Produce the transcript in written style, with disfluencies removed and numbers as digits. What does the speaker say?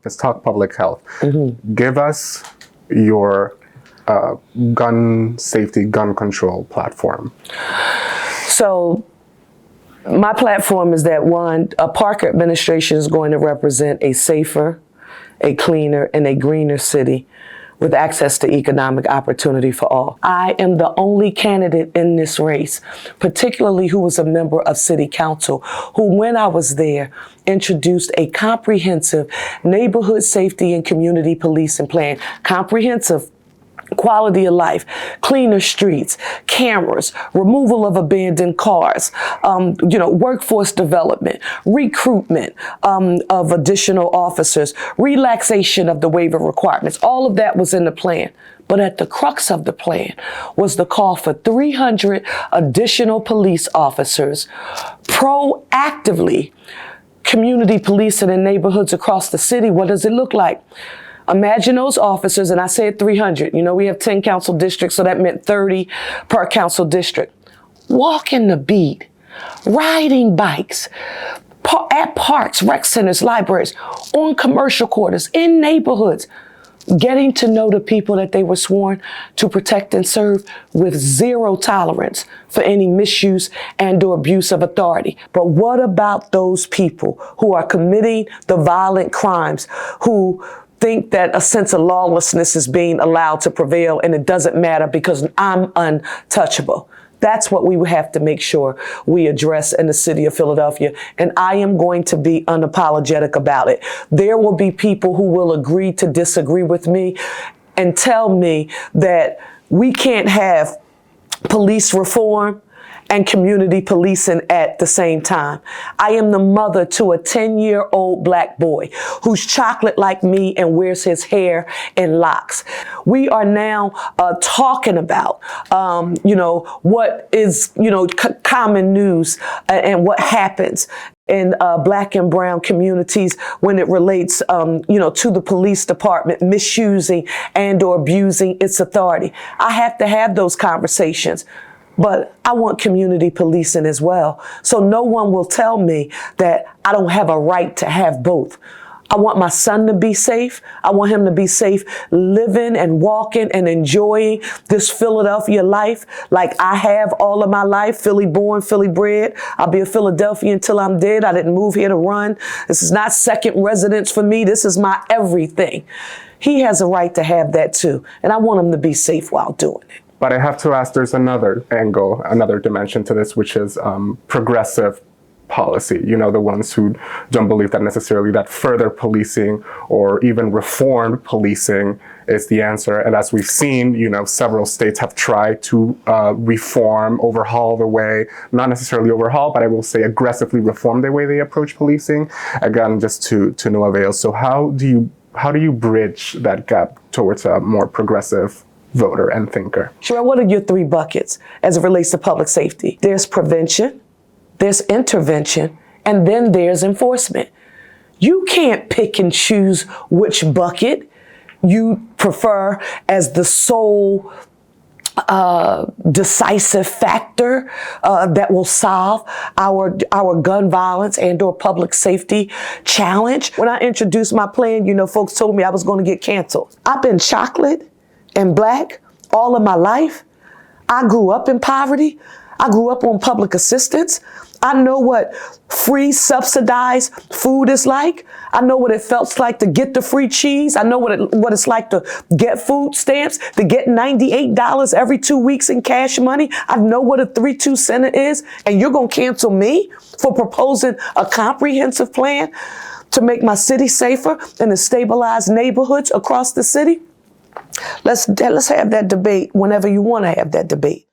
Let's talk public health. Give us your gun safety, gun control platform. So my platform is that one, a Parker administration is going to represent a safer, a cleaner, and a greener city with access to economic opportunity for all. I am the only candidate in this race, particularly who was a member of City Council, who, when I was there, introduced a comprehensive neighborhood safety and community policing plan. Comprehensive quality of life, cleaner streets, cameras, removal of abandoned cars, workforce development, recruitment of additional officers, relaxation of the waiver requirements. All of that was in the plan. But at the crux of the plan was the call for 300 additional police officers proactively community policing in neighborhoods across the city. What does it look like? Imagine those officers, and I said 300. We have 10 council districts, so that meant 30 per council district. Walking the beat, riding bikes, at parks, rec centers, libraries, on commercial quarters, in neighborhoods, getting to know the people that they were sworn to protect and serve with zero tolerance for any misuse and or abuse of authority. But what about those people who are committing the violent crimes, who think that a sense of lawlessness is being allowed to prevail and it doesn't matter because I'm untouchable? That's what we would have to make sure we address in the city of Philadelphia. And I am going to be unapologetic about it. There will be people who will agree to disagree with me and tell me that we can't have police reform and community policing at the same time. I am the mother to a 10-year-old black boy who's chocolate like me and wears his hair in locks. We are now talking about, what is, common news and what happens in black and brown communities when it relates, to the police department misusing and or abusing its authority. I have to have those conversations. But I want community policing as well. So no one will tell me that I don't have a right to have both. I want my son to be safe. I want him to be safe living and walking and enjoying this Philadelphia life like I have all of my life. Philly born, Philly bred. I'll be a Philadelphian until I'm dead. I didn't move here to run. This is not second residence for me. This is my everything. He has a right to have that too. And I want him to be safe while doing it. But I have to ask, there's another angle, another dimension to this, which is progressive policy. The ones who don't believe that necessarily that further policing or even reformed policing is the answer. And as we've seen, several states have tried to reform, overhaul the way, not necessarily overhaul, but I will say aggressively reform the way they approach policing. Again, just to no avail. So how do you bridge that gap towards a more progressive voter and thinker? Cherelle, what are your three buckets as it relates to public safety? There's prevention, there's intervention, and then there's enforcement. You can't pick and choose which bucket you prefer as the sole decisive factor that will solve our gun violence and or public safety challenge. When I introduced my plan, folks told me I was going to get canceled. I've been chocolate and black all of my life. I grew up in poverty. I grew up on public assistance. I know what free subsidized food is like. I know what it felt like to get the free cheese. I know what it's like to get food stamps, to get $98 every 2 weeks in cash money. I know what a 3-2 center is. And you're going to cancel me for proposing a comprehensive plan to make my city safer and to stabilize neighborhoods across the city? Let's have that debate whenever you want to have that debate.